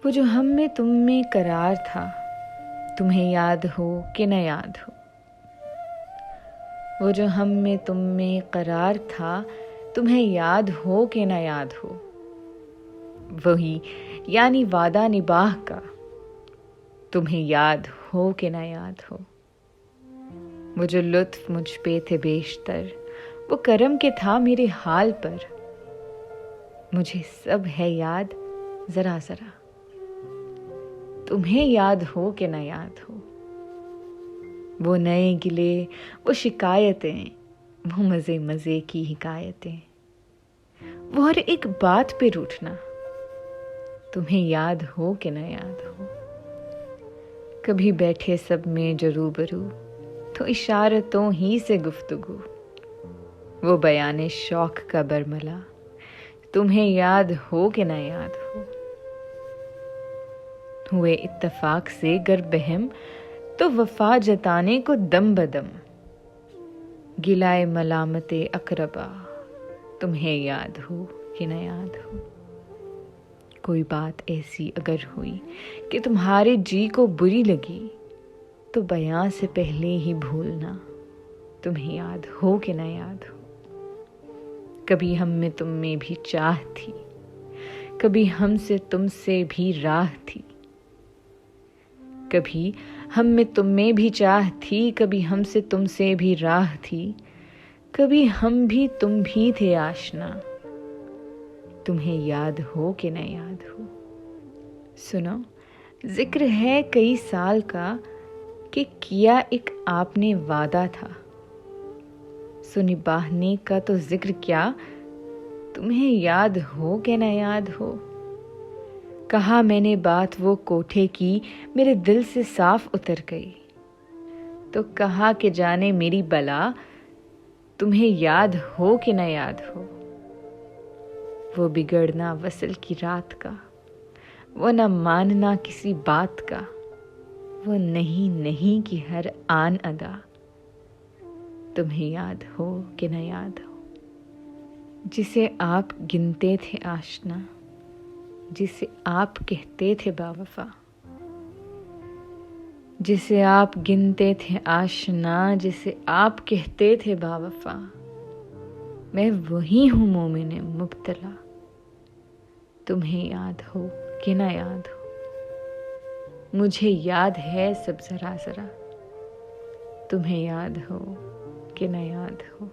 वो जो हम में तुम में करार था, तुम्हें याद हो कि न याद हो। वो जो हम में तुम में करार था, तुम्हें याद हो कि न याद हो। वही यानी वादा निभाह का, तुम्हें याद हो कि न याद हो। वो जो लुत्फ मुझ पे थे बेशतर, वो करम के था मेरे हाल पर। मुझे सब है याद जरा जरा, तुम्हें याद हो कि न याद हो। वो नए गिले, वो शिकायतें, वो मजे मजे की हिकायतें, वो हर एक बात पे रूठना, तुम्हें याद हो कि न याद हो। कभी बैठे सब में जो रूबरू, तो इशारतों ही से गुफ्तगू, वो बयाने शौक का बरमला, तुम्हें याद हो कि न याद हो। हुए इत्तफाक से गर बहम, तो वफा जताने को दम बदम, गिलाए मलामते अकरबा, तुम्हें याद हो कि न याद हो। कोई बात ऐसी अगर हुई कि तुम्हारे जी को बुरी लगी, तो बयां से पहले ही भूलना, तुम्हें याद हो कि न याद हो। कभी हम में तुम में भी चाह थी, कभी हमसे तुमसे भी राह थी। कभी हम में तुम में भी चाह थी, कभी हमसे तुमसे भी राह थी। कभी हम भी तुम भी थे आशना, तुम्हें याद हो कि न याद हो। सुनो, जिक्र है कई साल का कि किया एक आपने वादा था। सो निभाने का तो जिक्र क्या, तुम्हें याद हो कि न याद हो। कहा मैंने बात वो कोठे की, मेरे दिल से साफ उतर गई। तो कहा कि जाने मेरी बला, तुम्हें याद हो कि न याद हो। वो बिगड़ना वसल की रात का, वो न मानना किसी बात का, वो नहीं नहीं की हर आन अदा, तुम्हें याद हो कि न याद हो। जिसे आप गिनते थे आशना, जिसे आप कहते थे बावफा, जिसे आप गिनते थे आशना, जिसे आप कहते थे बावफा, मैं वही हूं मोमिन मुब्तला, तुम्हें याद हो कि ना याद हो। मुझे याद है सब जरा जरा, तुम्हें याद हो कि ना याद हो।